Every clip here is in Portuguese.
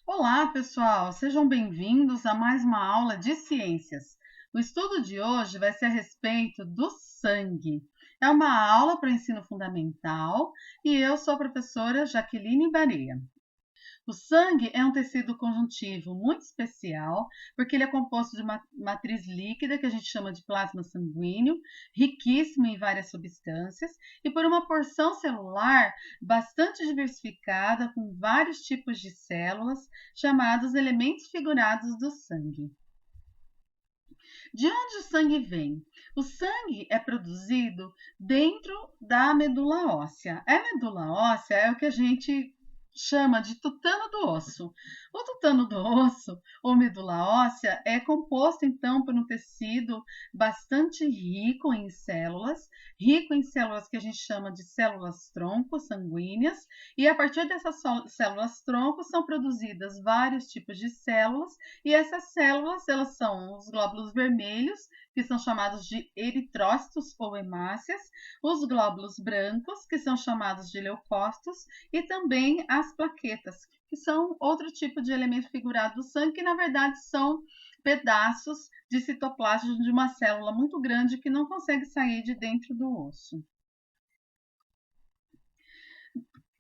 Olá, pessoal! Sejam bem-vindos a mais uma aula de ciências. O estudo de hoje vai ser a respeito do sangue. É uma aula para o ensino fundamental e eu sou a professora Jaqueline Barea. O sangue é um tecido conjuntivo muito especial, porque ele é composto de uma matriz líquida, que a gente chama de plasma sanguíneo, riquíssimo em várias substâncias, e por uma porção celular bastante diversificada, com vários tipos de células, chamados elementos figurados do sangue. De onde o sangue vem? O sangue é produzido dentro da medula óssea. A medula óssea é o que a gente chama de tutano do osso. O tutano do osso, ou medula óssea, é composto então por um tecido bastante rico em células que a gente chama de células tronco sanguíneas, e a partir dessas células tronco são produzidas vários tipos de células, e essas células, elas são os glóbulos vermelhos, que são chamados de eritrócitos ou hemácias, os glóbulos brancos, que são chamados de leucócitos, e também as plaquetas, que são outro tipo de elemento figurado do sangue, que na verdade são pedaços de citoplasma de uma célula muito grande que não consegue sair de dentro do osso.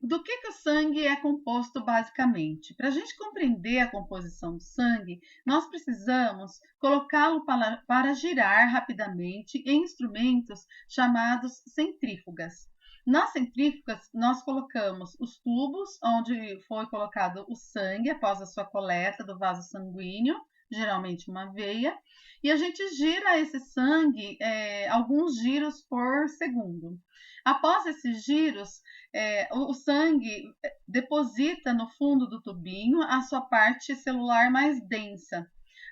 Do que o sangue é composto basicamente? Para a gente compreender a composição do sangue, nós precisamos colocá-lo para girar rapidamente em instrumentos chamados centrífugas. Nas centrífugas, nós colocamos os tubos onde foi colocado o sangue após a sua coleta do vaso sanguíneo, geralmente uma veia, e a gente gira esse sangue alguns giros por segundo. Após esses giros, o sangue deposita no fundo do tubinho a sua parte celular mais densa.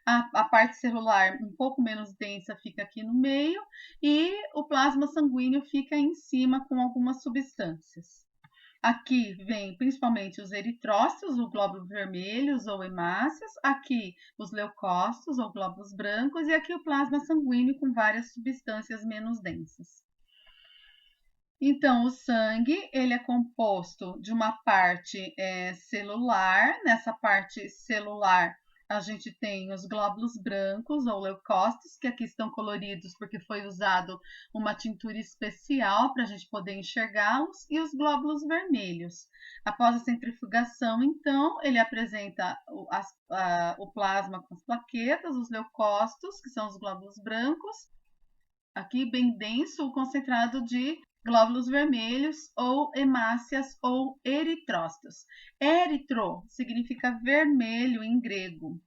A parte celular um pouco menos densa fica aqui no meio e o plasma sanguíneo fica em cima com algumas substâncias. Aqui vem principalmente os eritrócitos, os glóbulos vermelhos ou hemácias, aqui os leucócitos ou glóbulos brancos e aqui o plasma sanguíneo com várias substâncias menos densas. Então, o sangue ele é composto de uma parte celular. Nessa parte celular, a gente tem os glóbulos brancos ou leucócitos, que aqui estão coloridos porque foi usado uma tintura especial para a gente poder enxergá-los, e os glóbulos vermelhos. Após a centrifugação, então, ele apresenta o plasma com as plaquetas, os leucócitos, que são os glóbulos brancos, aqui bem denso, o concentrado de glóbulos vermelhos ou hemácias ou eritrócitos. Eritro significa vermelho em grego.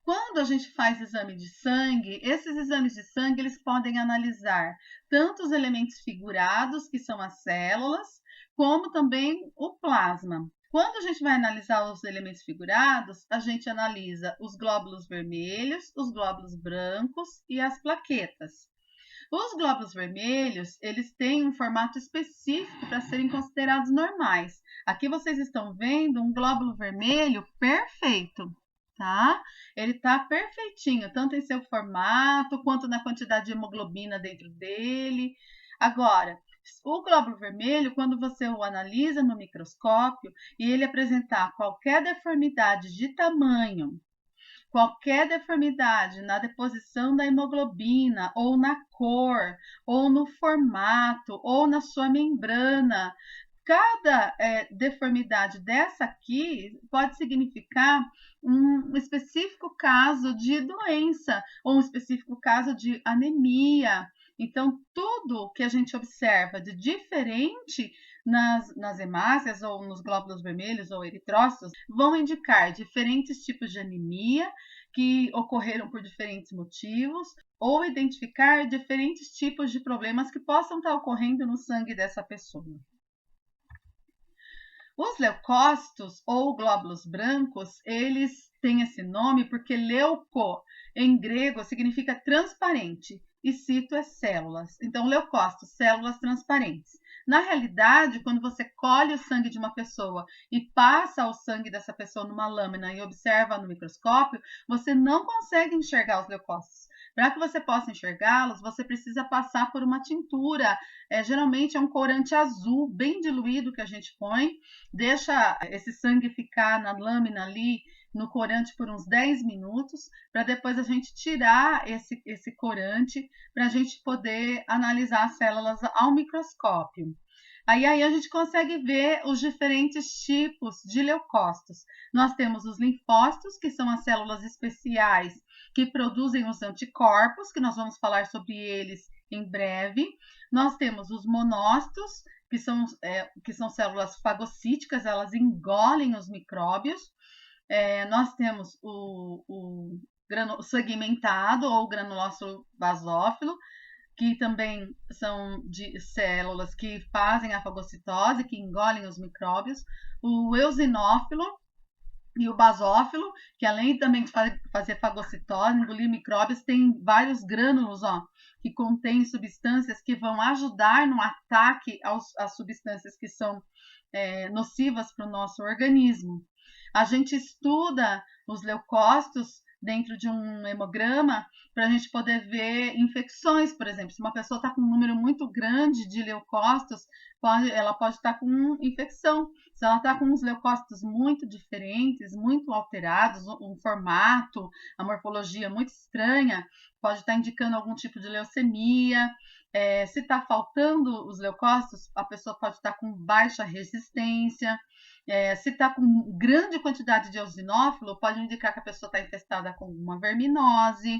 Quando a gente faz exame de sangue, esses exames de sangue eles podem analisar tanto os elementos figurados, que são as células, como também o plasma. Quando a gente vai analisar os elementos figurados, a gente analisa os glóbulos vermelhos, os glóbulos brancos e as plaquetas. Os glóbulos vermelhos, eles têm um formato específico para serem considerados normais. Aqui vocês estão vendo um glóbulo vermelho perfeito, tá? Ele tá perfeitinho, tanto em seu formato quanto na quantidade de hemoglobina dentro dele. Agora, o glóbulo vermelho, quando você o analisa no microscópio e ele apresentar qualquer deformidade de tamanho, qualquer deformidade na deposição da hemoglobina, ou na cor, ou no formato, ou na sua membrana, cada deformidade dessa aqui pode significar um específico caso de doença ou um específico caso de anemia. Então, tudo que a gente observa de diferente nas hemácias ou nos glóbulos vermelhos ou eritrócitos vão indicar diferentes tipos de anemia que ocorreram por diferentes motivos ou identificar diferentes tipos de problemas que possam estar ocorrendo no sangue dessa pessoa. Os leucócitos ou glóbulos brancos, eles têm esse nome porque leuco em grego significa transparente e cito é células. Então, leucócitos, células transparentes. Na realidade, quando você colhe o sangue de uma pessoa e passa o sangue dessa pessoa numa lâmina e observa no microscópio, você não consegue enxergar os leucócitos. Para que você possa enxergá-los, você precisa passar por uma tintura, geralmente é um corante azul, bem diluído que a gente põe, deixa esse sangue ficar na lâmina ali, no corante por uns 10 minutos, para depois a gente tirar esse corante, para a gente poder analisar as células ao microscópio. Aí a gente consegue ver os diferentes tipos de leucócitos. Nós temos os linfócitos, que são as células especiais que produzem os anticorpos, que nós vamos falar sobre eles em breve. Nós temos os monócitos, que são células fagocíticas, elas engolem os micróbios. Nós temos o segmentado ou granulócito basófilo, que também são de células que fazem a fagocitose, que engolem os micróbios, o eosinófilo e o basófilo, que além também de fazer fagocitose, engolir micróbios, tem vários grânulos, que contêm substâncias que vão ajudar no ataque às substâncias que são nocivas para o nosso organismo. A gente estuda os leucócitos dentro de um hemograma para a gente poder ver infecções, por exemplo. Se uma pessoa está com um número muito grande de leucócitos, ela pode estar com infecção. Se ela está com uns leucócitos muito diferentes, muito alterados, um formato, a morfologia muito estranha, pode estar indicando algum tipo de leucemia. Se está faltando os leucócitos, a pessoa pode estar com baixa resistência. Se está com grande quantidade de eosinófilo, pode indicar que a pessoa está infestada com uma verminose.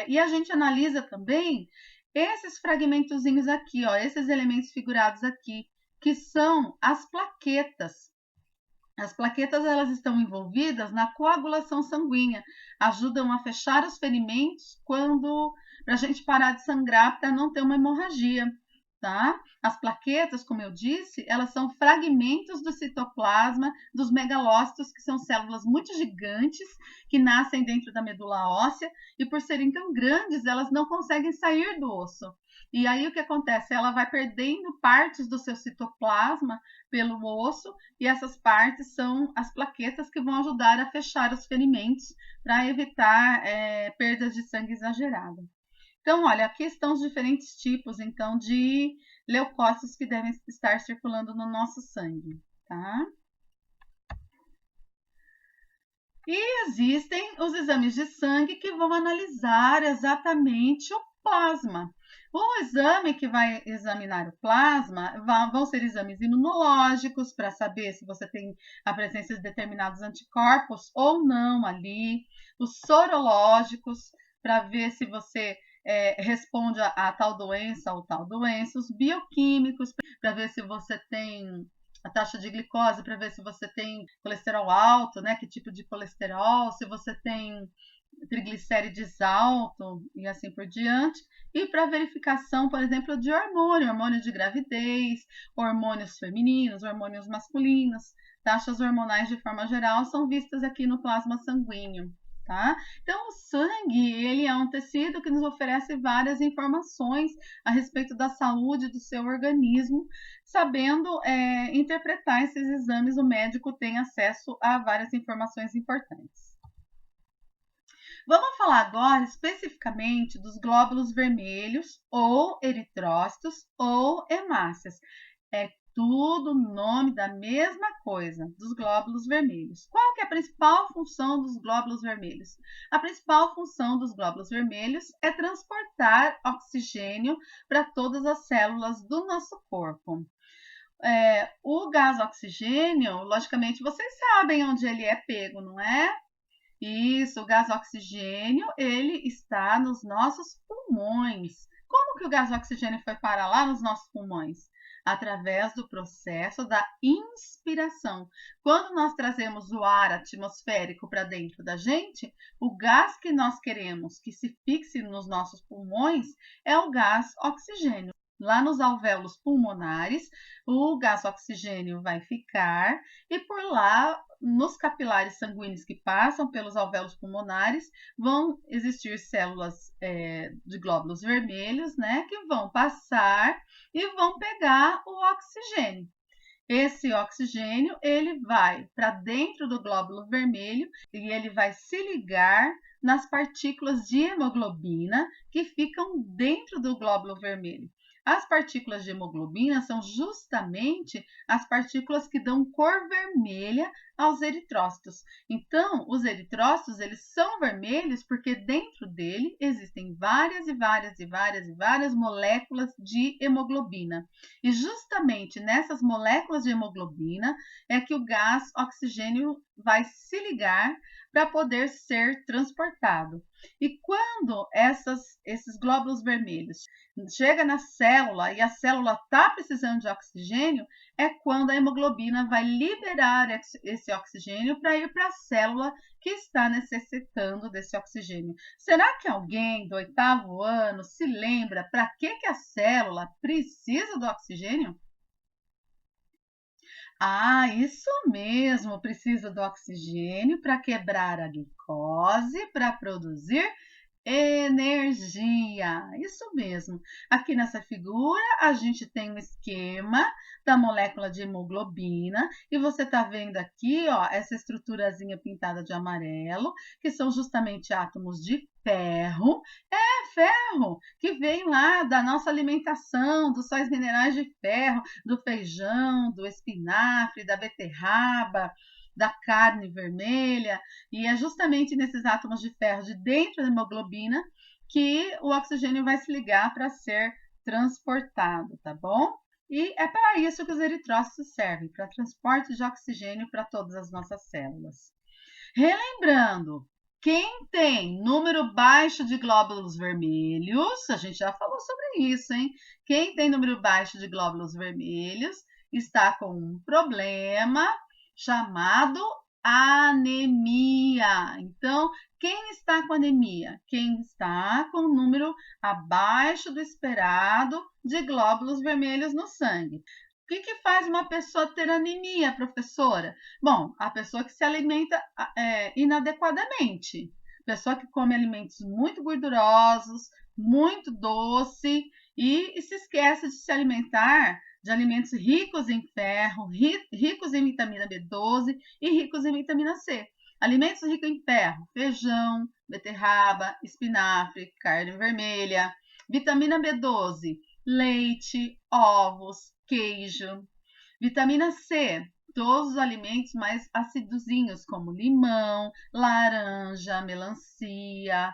E a gente analisa também esses fragmentozinhos aqui, esses elementos figurados aqui, que são as plaquetas. As plaquetas, elas estão envolvidas na coagulação sanguínea, ajudam a fechar os ferimentos para a gente parar de sangrar, para não ter uma hemorragia. Tá? As plaquetas, como eu disse, elas são fragmentos do citoplasma dos megalócitos, que são células muito gigantes que nascem dentro da medula óssea e, por serem tão grandes, elas não conseguem sair do osso. E aí o que acontece? Ela vai perdendo partes do seu citoplasma pelo osso e essas partes são as plaquetas que vão ajudar a fechar os ferimentos para evitar perdas de sangue exagerada. Então, olha, aqui estão os diferentes tipos, então, de leucócitos que devem estar circulando no nosso sangue, tá? E existem os exames de sangue que vão analisar exatamente o plasma. O exame que vai examinar o plasma vão ser exames imunológicos para saber se você tem a presença de determinados anticorpos ou não ali, os sorológicos para ver se você responde a tal doença ou tal doença, os bioquímicos para ver se você tem a taxa de glicose, para ver se você tem colesterol alto, né? Que tipo de colesterol, se você tem triglicérides alto e assim por diante. E para verificação, por exemplo, de hormônio de gravidez, hormônios femininos, hormônios masculinos, taxas hormonais de forma geral são vistas aqui no plasma sanguíneo. Tá? Então, o sangue, ele é um tecido que nos oferece várias informações a respeito da saúde do seu organismo. Sabendo interpretar esses exames, o médico tem acesso a várias informações importantes. Vamos falar agora especificamente dos glóbulos vermelhos, ou eritrócitos, ou hemácias. Tudo nome da mesma coisa, dos glóbulos vermelhos. Qual que é a principal função dos glóbulos vermelhos? A principal função dos glóbulos vermelhos é transportar oxigênio para todas as células do nosso corpo. O gás oxigênio, logicamente, vocês sabem onde ele é pego, não é? Isso, o gás oxigênio, ele está nos nossos pulmões. Como que o gás oxigênio foi parar lá nos nossos pulmões? Através do processo da inspiração. Quando nós trazemos o ar atmosférico para dentro da gente, o gás que nós queremos que se fixe nos nossos pulmões é o gás oxigênio. Lá nos alvéolos pulmonares, o gás oxigênio vai ficar e por lá, nos capilares sanguíneos que passam pelos alvéolos pulmonares, vão existir células de glóbulos vermelhos, né, que vão passar e vão pegar o oxigênio. Esse oxigênio ele vai para dentro do glóbulo vermelho e ele vai se ligar nas partículas de hemoglobina que ficam dentro do glóbulo vermelho. As partículas de hemoglobina são justamente as partículas que dão cor vermelha aos eritrócitos. Então, os eritrócitos, eles são vermelhos porque dentro dele existem várias moléculas de hemoglobina. E justamente nessas moléculas de hemoglobina é que o gás oxigênio vai se ligar para poder ser transportado. E quando esses glóbulos vermelhos chega na célula e a célula está precisando de oxigênio, é quando a hemoglobina vai liberar esse oxigênio para ir para a célula que está necessitando desse oxigênio. Será que alguém do 8º ano se lembra para que a célula precisa do oxigênio? Ah, isso mesmo, precisa do oxigênio para quebrar a glicose, para produzir energia. Isso mesmo. Aqui nessa figura, a gente tem um esquema da molécula de hemoglobina e você está vendo aqui, ó, essa estruturazinha pintada de amarelo, que são justamente átomos de ferro. Ferro que vem lá da nossa alimentação, dos sais minerais de ferro, do feijão, do espinafre, da beterraba, da carne vermelha, e é justamente nesses átomos de ferro de dentro da hemoglobina que o oxigênio vai se ligar para ser transportado, tá bom? E é para isso que os eritrócitos servem, para transporte de oxigênio para todas as nossas células. Relembrando, quem tem número baixo de glóbulos vermelhos, a gente já falou sobre isso, hein? Quem tem número baixo de glóbulos vermelhos está com um problema chamado anemia. Então, quem está com anemia? Quem está com um número abaixo do esperado de glóbulos vermelhos no sangue. O que faz uma pessoa ter anemia, professora? Bom, a pessoa que se alimenta inadequadamente. Pessoa que come alimentos muito gordurosos, muito doce e se esquece de se alimentar de alimentos ricos em ferro, ricos em vitamina B12 e ricos em vitamina C. Alimentos ricos em ferro, feijão, beterraba, espinafre, carne vermelha, vitamina B12, leite, ovos, queijo. Vitamina C, todos os alimentos mais acidozinhos, como limão, laranja, melancia,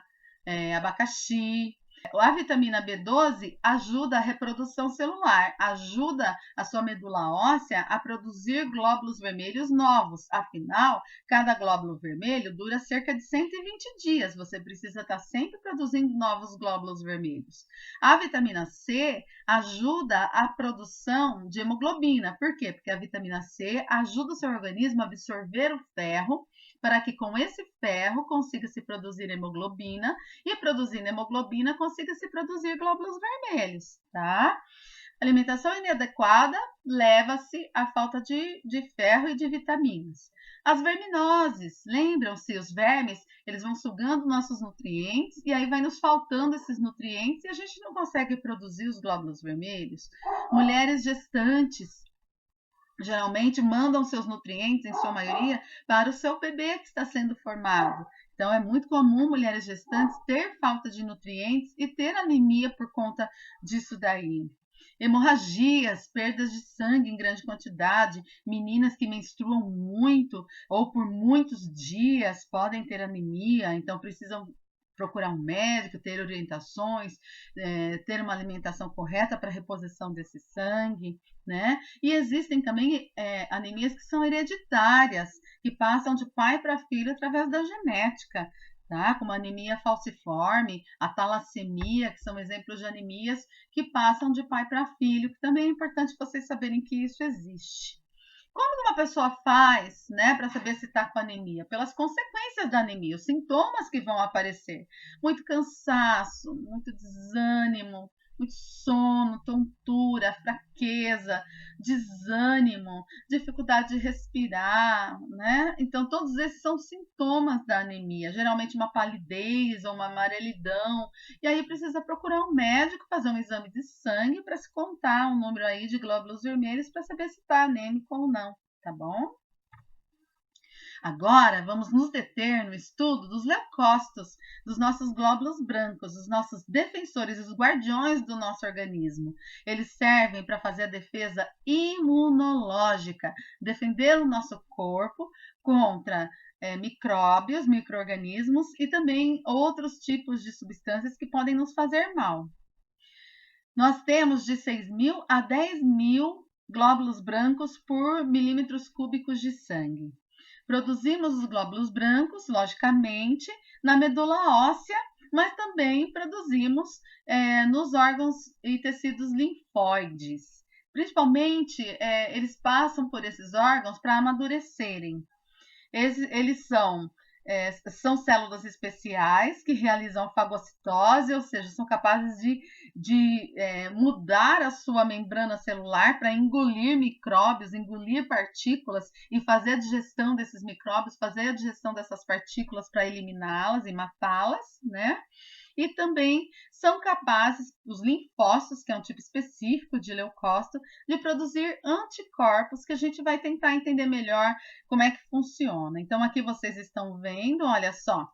abacaxi. A vitamina B12 ajuda a reprodução celular, ajuda a sua medula óssea a produzir glóbulos vermelhos novos. Afinal, cada glóbulo vermelho dura cerca de 120 dias. Você precisa estar sempre produzindo novos glóbulos vermelhos. A vitamina C ajuda a produção de hemoglobina. Por quê? Porque a vitamina C ajuda o seu organismo a absorver o ferro para que com esse ferro consiga se produzir hemoglobina e produzindo hemoglobina consiga se produzir glóbulos vermelhos, tá? Alimentação inadequada leva-se à falta de ferro e de vitaminas. As verminoses, lembram-se, os vermes, eles vão sugando nossos nutrientes e aí vai nos faltando esses nutrientes e a gente não consegue produzir os glóbulos vermelhos. Mulheres gestantes, geralmente mandam seus nutrientes, em sua maioria, para o seu bebê que está sendo formado. Então, é muito comum mulheres gestantes ter falta de nutrientes e ter anemia por conta disso daí. Hemorragias, perdas de sangue em grande quantidade, meninas que menstruam muito ou por muitos dias podem ter anemia, então precisam procurar um médico, ter orientações, ter uma alimentação correta para a reposição desse sangue, né? E existem também anemias que são hereditárias, que passam de pai para filho através da genética, tá? Como a anemia falciforme, a talassemia, que são exemplos de anemias que passam de pai para filho, que também é importante vocês saberem que isso existe. Como uma pessoa faz, né, para saber se está com anemia? Pelas consequências da anemia, os sintomas que vão aparecer. Muito cansaço, muito desânimo, muito sono, tontura, fraqueza, desânimo, dificuldade de respirar, né? Então, todos esses são sintomas da anemia, geralmente uma palidez ou uma amarelidão, e aí precisa procurar um médico, fazer um exame de sangue para se contar um número aí de glóbulos vermelhos para saber se está anêmico ou não, tá bom? Agora, vamos nos deter no estudo dos leucócitos, dos nossos glóbulos brancos, os nossos defensores, os guardiões do nosso organismo. Eles servem para fazer a defesa imunológica, defender o nosso corpo contra micróbios, micro-organismos e também outros tipos de substâncias que podem nos fazer mal. Nós temos de 6.000 a 10.000 glóbulos brancos por milímetros cúbicos de sangue. Produzimos os glóbulos brancos, logicamente, na medula óssea, mas também produzimos nos órgãos e tecidos linfóides. Principalmente, eles passam por esses órgãos para amadurecerem. Eles são células especiais que realizam fagocitose, ou seja, são capazes de mudar a sua membrana celular para engolir micróbios, engolir partículas e fazer a digestão desses micróbios, fazer a digestão dessas partículas para eliminá-las e matá-las, né? E também são capazes, os linfócitos, que é um tipo específico de leucócito, de produzir anticorpos, que a gente vai tentar entender melhor como é que funciona. Então, aqui vocês estão vendo, olha só,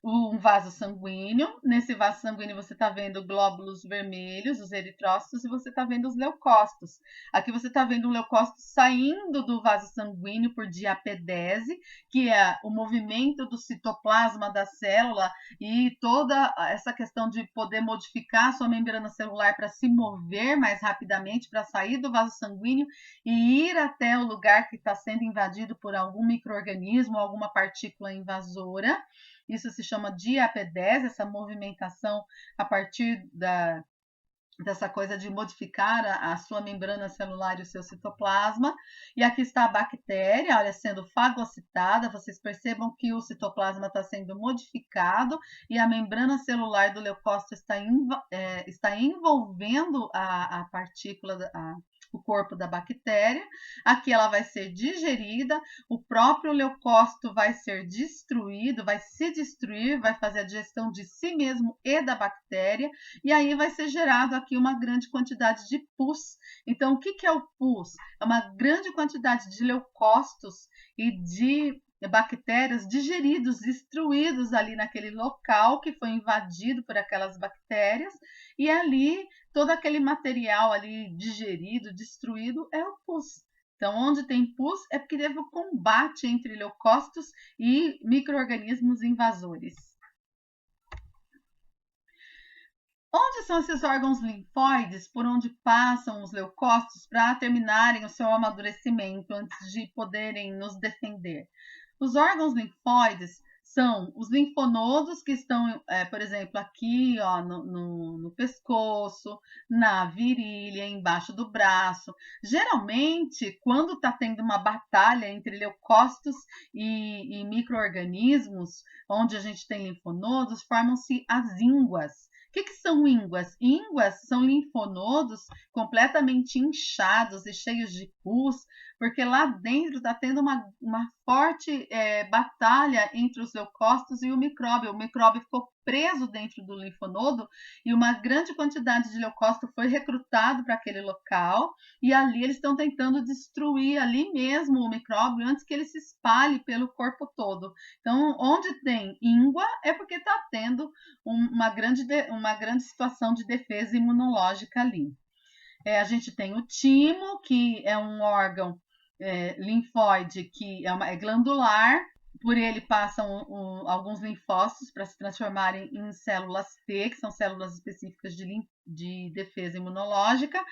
um vaso sanguíneo. Nesse vaso sanguíneo você está vendo glóbulos vermelhos, os eritrócitos, e você está vendo os leucócitos. Aqui você está vendo um leucócito saindo do vaso sanguíneo por diapedese, que é o movimento do citoplasma da célula e toda essa questão de poder modificar a sua membrana celular para se mover mais rapidamente, para sair do vaso sanguíneo e ir até o lugar que está sendo invadido por algum micro-organismo, alguma partícula invasora. Isso se chama diapedese, essa movimentação a partir dessa coisa de modificar a sua membrana celular e o seu citoplasma. E aqui está a bactéria, olha, sendo fagocitada. Vocês percebam que o citoplasma está sendo modificado e a membrana celular do leucócito está envolvendo a partícula, o corpo da bactéria. Aqui ela vai ser digerida, o próprio leucócito vai ser destruído, vai se destruir, vai fazer a digestão de si mesmo e da bactéria, e aí vai ser gerado aqui uma grande quantidade de pus. Então, o que é o pus? É uma grande quantidade de leucócitos e de bactérias digeridos, destruídos ali naquele local que foi invadido por aquelas bactérias, e ali todo aquele material ali digerido, destruído, é o pus. Então, onde tem pus é porque teve o combate entre leucócitos e micro-organismos invasores. Onde são esses órgãos linfóides por onde passam os leucócitos para terminarem o seu amadurecimento antes de poderem nos defender? Os órgãos linfóides são os linfonodos que estão, por exemplo, aqui ó, no pescoço, na virilha, embaixo do braço. Geralmente, quando está tendo uma batalha entre leucócitos e micro-organismos, onde a gente tem linfonodos, formam-se as ínguas. O que são ínguas? Ínguas são linfonodos completamente inchados e cheios de pus, porque lá dentro está tendo uma forte batalha entre os leucócitos e o micróbio. O micróbio ficou preso dentro do linfonodo e uma grande quantidade de leucócito foi recrutado para aquele local e ali eles estão tentando destruir ali mesmo o micróbio antes que ele se espalhe pelo corpo todo. Então, onde tem íngua é porque está tendo uma grande situação de defesa imunológica ali. A gente tem o timo, que é um órgão linfóide que é glandular, por ele passam alguns linfócitos para se transformarem em células T, que são células específicas de defesa imunológica.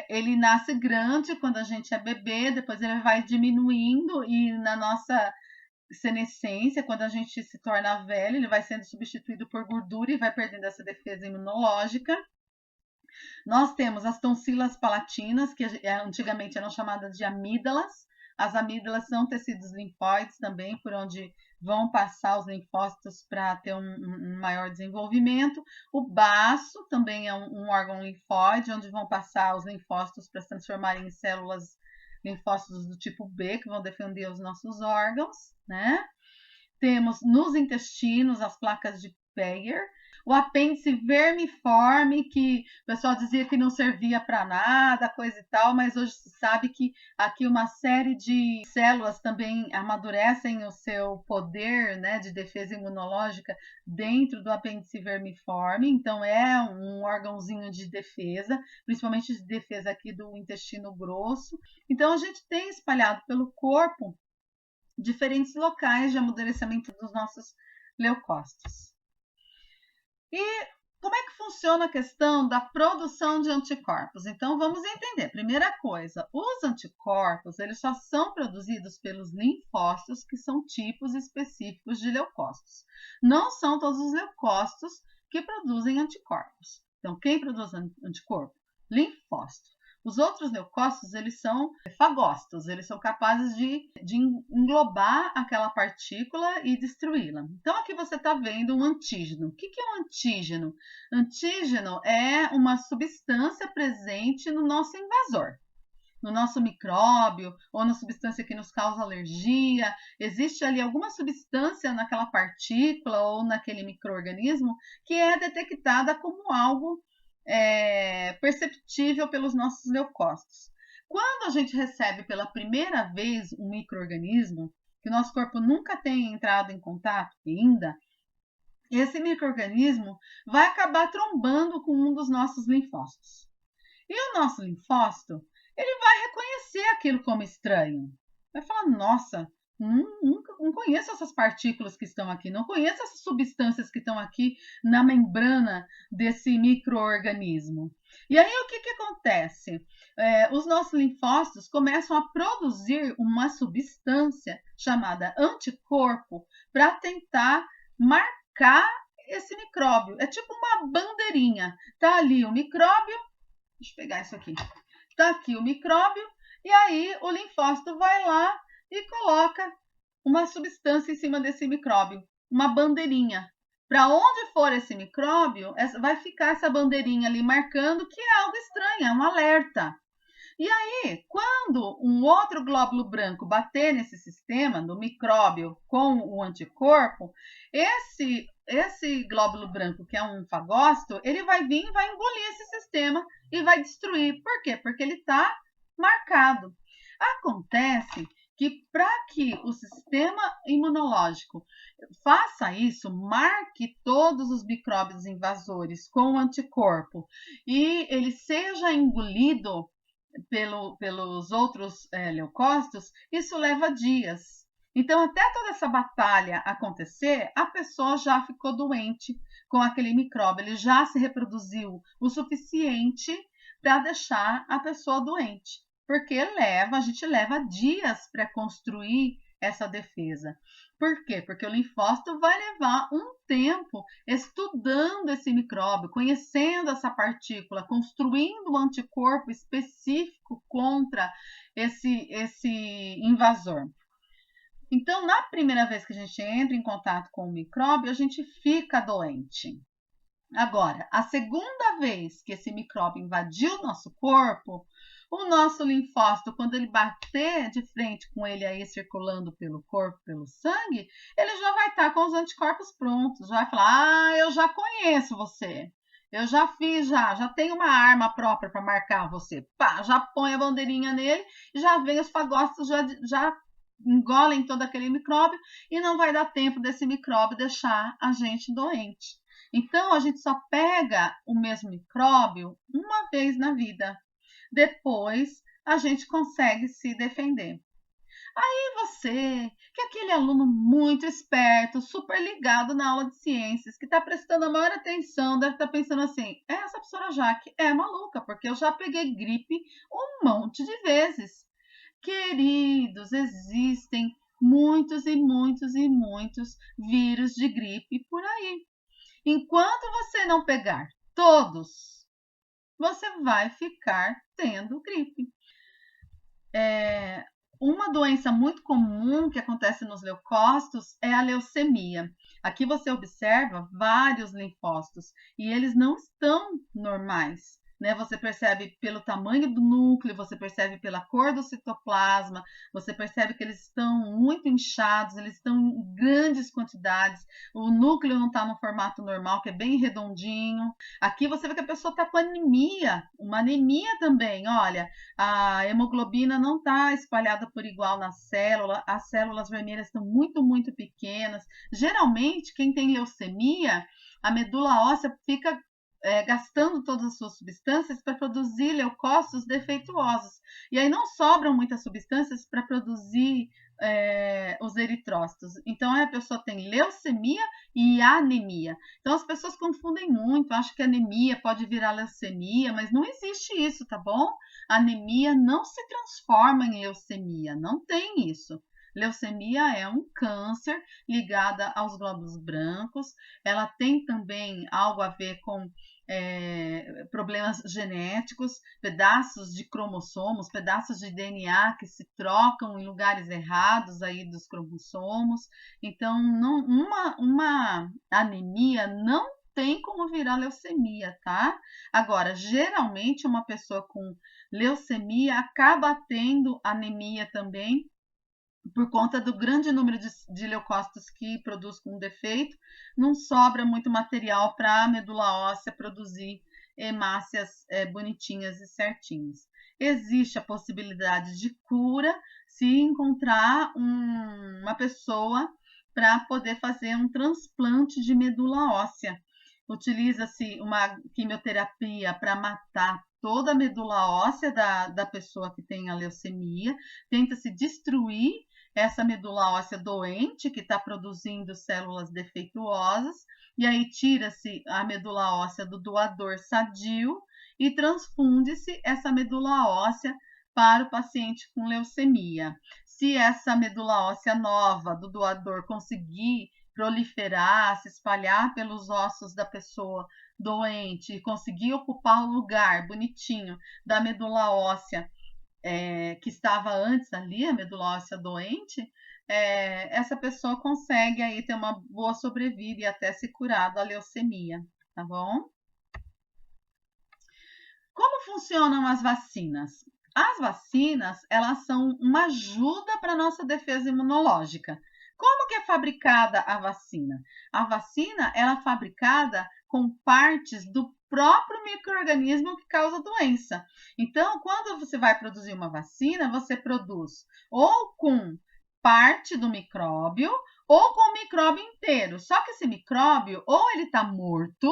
Ele nasce grande quando a gente é bebê, depois ele vai diminuindo e na nossa senescência, quando a gente se torna velho, ele vai sendo substituído por gordura e vai perdendo essa defesa imunológica. Nós temos as tonsilas palatinas, que antigamente eram chamadas de amígdalas, As amígdalas são tecidos linfóides também, por onde vão passar os linfócitos para ter um maior desenvolvimento. O baço também é um órgão linfóide, onde vão passar os linfócitos para se transformarem em células linfócitos do tipo B, que vão defender os nossos órgãos, né? Temos nos intestinos as placas de Peyer, o apêndice vermiforme, que o pessoal dizia que não servia para nada, coisa e tal, mas hoje se sabe que aqui uma série de células também amadurecem o seu poder, né, de defesa imunológica dentro do apêndice vermiforme, então é um órgãozinho de defesa, principalmente de defesa aqui do intestino grosso. Então a gente tem espalhado pelo corpo diferentes locais de amadurecimento dos nossos leucócitos. E como é que funciona a questão da produção de anticorpos? Então vamos entender. Primeira coisa, os anticorpos, eles só são produzidos pelos linfócitos, que são tipos específicos de leucócitos. Não são todos os leucócitos que produzem anticorpos. Então quem produz anticorpo? Linfócito. Os outros leucócitos, eles são fagócitos, eles são capazes de englobar aquela partícula e destruí-la. Então, aqui você está vendo um antígeno. O que é um antígeno? Antígeno é uma substância presente no nosso invasor, no nosso micróbio, ou na substância que nos causa alergia. Existe ali alguma substância naquela partícula ou naquele micro-organismo que é detectada como algo perceptível pelos nossos leucócitos. Quando a gente recebe pela primeira vez um micro-organismo, que o nosso corpo nunca tem entrado em contato ainda, esse micro-organismo vai acabar trombando com um dos nossos linfócitos. E o nosso linfócito, ele vai reconhecer aquilo como estranho. Vai falar, nossa, não conheço essas partículas que estão aqui, não conheço essas substâncias que estão aqui na membrana desse micro-organismo. E aí o que acontece? Os nossos linfócitos começam a produzir uma substância chamada anticorpo para tentar marcar esse micróbio. É tipo uma bandeirinha. Tá ali o micróbio, deixa eu pegar isso aqui. Tá aqui o micróbio, e aí o linfócito vai lá e coloca uma substância em cima desse micróbio, uma bandeirinha. Para onde for esse micróbio, vai ficar essa bandeirinha ali marcando que é algo estranho, é um alerta. E aí, quando um outro glóbulo branco bater nesse sistema, do micróbio com o anticorpo, esse glóbulo branco, que é um fagócito, ele vai vir e vai engolir esse sistema e vai destruir. Por quê? Porque ele está marcado. Acontece que para que o sistema imunológico faça isso, marque todos os micróbios invasores com o anticorpo e ele seja engolido pelos outros leucócitos, isso leva dias. Então, até toda essa batalha acontecer, a pessoa já ficou doente com aquele micróbio, ele já se reproduziu o suficiente para deixar a pessoa doente. Porque a gente leva dias para construir essa defesa. Por quê? Porque o linfócito vai levar um tempo estudando esse micróbio, conhecendo essa partícula, construindo um anticorpo específico contra esse invasor. Então, na primeira vez que a gente entra em contato com o micróbio, a gente fica doente. Agora, a segunda vez que esse micróbio invadiu o nosso corpo, o nosso linfócito, quando ele bater de frente com ele aí circulando pelo corpo, pelo sangue, ele já vai estar com os anticorpos prontos, já vai falar, eu já conheço você, eu já fiz, já tenho uma arma própria para marcar você, pá, já põe a bandeirinha nele, já vem os fagócitos, já engolem todo aquele micróbio e não vai dar tempo desse micróbio deixar a gente doente. Então, a gente só pega o mesmo micróbio uma vez na vida. Depois, a gente consegue se defender. Aí você, que é aquele aluno muito esperto, super ligado na aula de ciências, que está prestando a maior atenção, deve estar pensando assim, essa professora Jaque é maluca, porque eu já peguei gripe um monte de vezes. Queridos, existem muitos e muitos e muitos vírus de gripe por aí. Enquanto você não pegar todos, você vai ficar tendo gripe. Uma doença muito comum que acontece nos leucócitos é a leucemia. Aqui você observa vários linfócitos e eles não estão normais. Né? Você percebe pelo tamanho do núcleo, você percebe pela cor do citoplasma, você percebe que eles estão muito inchados, eles estão em grandes quantidades, o núcleo não está no formato normal, que é bem redondinho. Aqui você vê que a pessoa está com anemia, uma anemia também, olha, a hemoglobina não está espalhada por igual na célula, as células vermelhas estão muito, muito pequenas. Geralmente, quem tem leucemia, a medula óssea fica gastando todas as suas substâncias para produzir leucócitos defeituosos. E aí não sobram muitas substâncias para produzir os eritrócitos. Então a pessoa tem leucemia e anemia. Então as pessoas confundem muito, acham que anemia pode virar leucemia, mas não existe isso, tá bom? A anemia não se transforma em leucemia, não tem isso. Leucemia é um câncer ligado aos glóbulos brancos, ela tem também algo a ver com problemas genéticos, pedaços de cromossomos, pedaços de DNA que se trocam em lugares errados aí dos cromossomos. Então, não, uma anemia não tem como virar leucemia, tá? Agora, geralmente uma pessoa com leucemia acaba tendo anemia também por conta do grande número de leucócitos que produz com defeito, não sobra muito material para a medula óssea produzir hemácias bonitinhas e certinhas. Existe a possibilidade de cura se encontrar uma pessoa para poder fazer um transplante de medula óssea. Utiliza-se uma quimioterapia para matar toda a medula óssea da pessoa que tem a leucemia, tenta-se destruir essa medula óssea doente que está produzindo células defeituosas, e aí tira-se a medula óssea do doador sadio e transfunde-se essa medula óssea para o paciente com leucemia. Se essa medula óssea nova do doador conseguir proliferar, se espalhar pelos ossos da pessoa doente e conseguir ocupar o lugar bonitinho da medula óssea que estava antes ali, a medula óssea doente, essa pessoa consegue aí ter uma boa sobrevida e até se curar da leucemia, tá bom? Como funcionam as vacinas? As vacinas, elas são uma ajuda para a nossa defesa imunológica. Como que é fabricada a vacina? A vacina, ela é fabricada com partes do próprio micro-organismo que causa a doença. Então, quando você vai produzir uma vacina, você produz ou com parte do micróbio ou com o micróbio inteiro. Só que esse micróbio, ou ele está morto,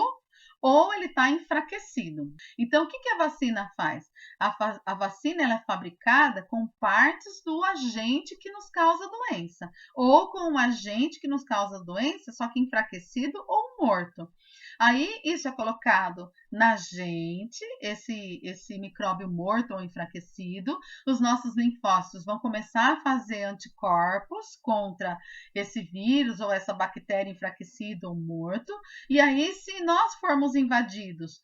ou ele está enfraquecido. Então, o que a vacina faz? A vacina ela é fabricada com partes do agente que nos causa doença, ou com o agente que nos causa doença, só que enfraquecido ou morto. Aí, isso é colocado na gente, esse micróbio morto ou enfraquecido, os nossos linfócitos vão começar a fazer anticorpos contra esse vírus ou essa bactéria enfraquecida ou morto, e aí, se nós formos invadidos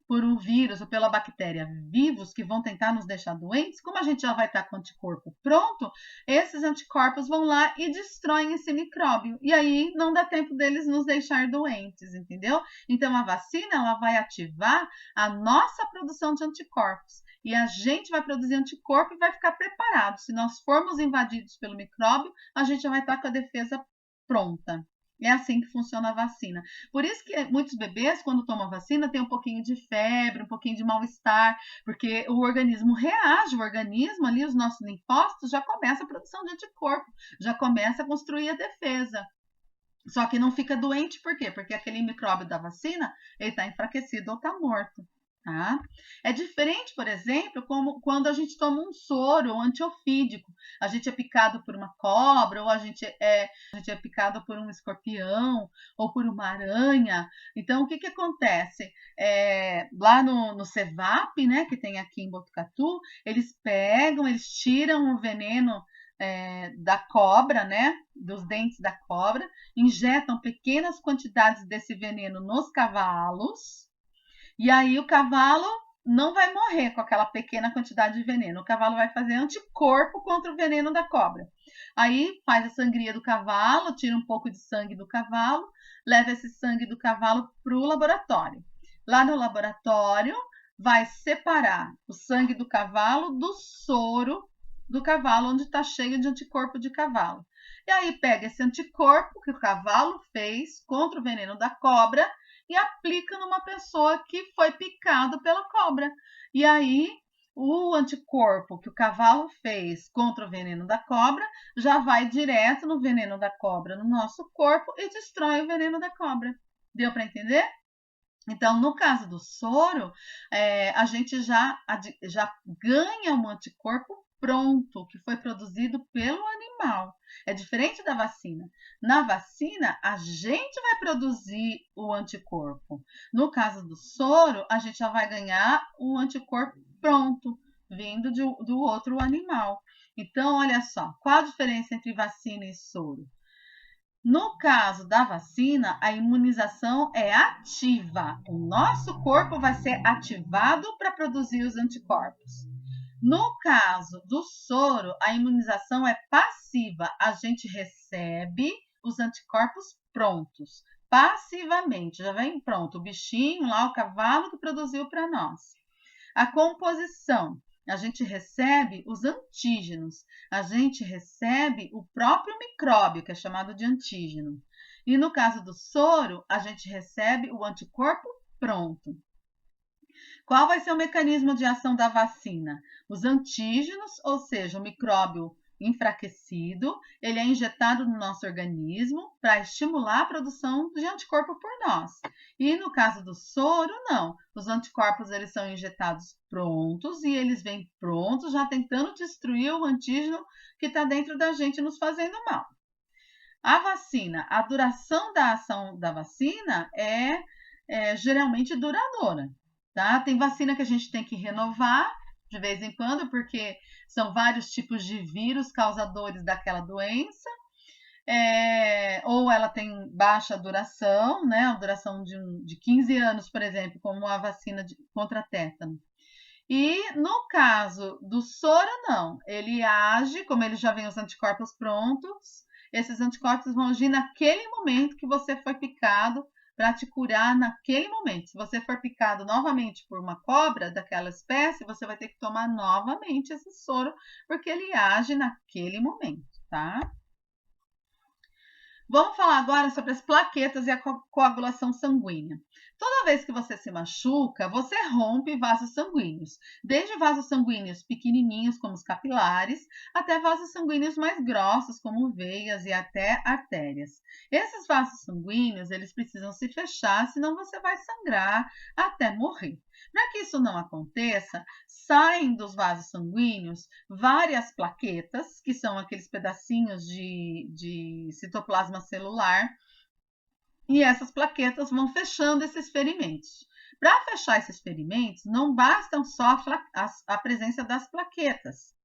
por um vírus ou pela bactéria vivos que vão tentar nos deixar doentes, como a gente já vai estar com o anticorpo pronto, esses anticorpos vão lá e destroem esse micróbio. E aí não dá tempo deles nos deixar doentes, entendeu? Então a vacina ela vai ativar a nossa produção de anticorpos. E a gente vai produzir anticorpo e vai ficar preparado. Se nós formos invadidos pelo micróbio, a gente já vai estar com a defesa pronta. É assim que funciona a vacina. Por isso que muitos bebês, quando tomam vacina, tem um pouquinho de febre, um pouquinho de mal-estar, porque o organismo reage, o organismo ali, os nossos linfócitos, já começa a produção de anticorpo, já começa a construir a defesa. Só que não fica doente, por quê? Porque aquele micróbio da vacina, ele está enfraquecido ou está morto. Tá? É diferente, por exemplo, como quando a gente toma um soro antiofídico. A gente é picado por uma cobra, ou a gente é picado por um escorpião, ou por uma aranha. Então, o que acontece? Lá no Cevap, né, que tem aqui em Botucatu, eles tiram o veneno da cobra, né, dos dentes da cobra, injetam pequenas quantidades desse veneno nos cavalos, e aí o cavalo não vai morrer com aquela pequena quantidade de veneno. O cavalo vai fazer anticorpo contra o veneno da cobra. Aí faz a sangria do cavalo, tira um pouco de sangue do cavalo, leva esse sangue do cavalo para o laboratório. Lá no laboratório, vai separar o sangue do cavalo do soro do cavalo, onde está cheio de anticorpo de cavalo. E aí pega esse anticorpo que o cavalo fez contra o veneno da cobra e aplica numa pessoa que foi picado pela cobra. E aí o anticorpo que o cavalo fez contra o veneno da cobra já vai direto no veneno da cobra no nosso corpo e destrói o veneno da cobra. Deu para entender? Então, no caso do soro, a gente já ganha um anticorpo pronto, que foi produzido pelo animal. É diferente da vacina. Na vacina, a gente vai produzir o anticorpo. No caso do soro, a gente já vai ganhar o anticorpo pronto, vindo do outro animal. Então, olha só, qual a diferença entre vacina e soro? No caso da vacina, a imunização é ativa. O nosso corpo vai ser ativado para produzir os anticorpos. No caso do soro, a imunização é passiva. A gente recebe os anticorpos prontos, passivamente. Já vem pronto o bichinho lá, o cavalo que produziu para nós. A composição. A gente recebe os antígenos, a gente recebe o próprio micróbio, que é chamado de antígeno. E no caso do soro, a gente recebe o anticorpo pronto. Qual vai ser o mecanismo de ação da vacina? Os antígenos, ou seja, o micróbio enfraquecido, ele é injetado no nosso organismo para estimular a produção de anticorpo por nós. E no caso do soro, não. Os anticorpos eles são injetados prontos e eles vêm prontos já tentando destruir o antígeno que está dentro da gente nos fazendo mal. A vacina, a duração da ação da vacina é geralmente duradoura. Tá? Tem vacina que a gente tem que renovar de vez em quando, porque são vários tipos de vírus causadores daquela doença, ou ela tem baixa duração, né? A duração de 15 anos, por exemplo, como a vacina contra tétano. E no caso do soro, não. Ele age, como ele já vem os anticorpos prontos, esses anticorpos vão agir naquele momento que você foi picado para te curar naquele momento. Se você for picado novamente por uma cobra daquela espécie, você vai ter que tomar novamente esse soro, porque ele age naquele momento, tá? Vamos falar agora sobre as plaquetas e a coagulação sanguínea. Toda vez que você se machuca, você rompe vasos sanguíneos, desde vasos sanguíneos pequenininhos, como os capilares, até vasos sanguíneos mais grossos, como veias e até artérias. Esses vasos sanguíneos, eles precisam se fechar, senão você vai sangrar até morrer. Para que isso não aconteça, saem dos vasos sanguíneos várias plaquetas, que são aqueles pedacinhos de citoplasma celular, e essas plaquetas vão fechando esses ferimentos. Para fechar esses ferimentos, não bastam só a presença das plaquetas.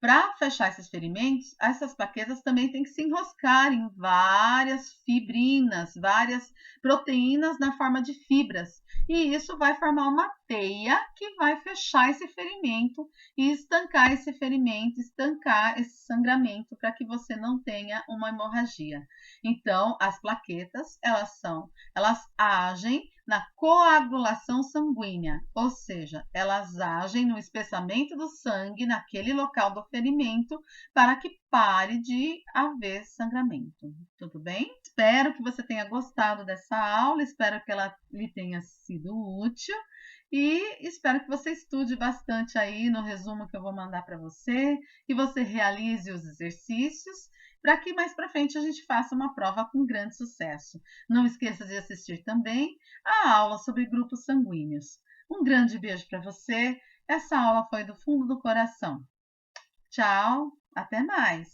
Para fechar esses ferimentos, essas plaquetas também têm que se enroscar em várias fibrinas, várias proteínas na forma de fibras. E isso vai formar uma teia que vai fechar esse ferimento e estancar esse ferimento, estancar esse sangramento para que você não tenha uma hemorragia. Então, as plaquetas, elas agem na coagulação sanguínea, ou seja, elas agem no espessamento do sangue naquele local do ferimento para que pare de haver sangramento. Tudo bem? Espero que você tenha gostado dessa aula, espero que ela lhe tenha sido útil e espero que você estude bastante aí no resumo que eu vou mandar para você, que você realize os exercícios para que mais para frente a gente faça uma prova com grande sucesso. Não esqueça de assistir também a aula sobre grupos sanguíneos. Um grande beijo para você. Essa aula foi do fundo do coração. Tchau, até mais.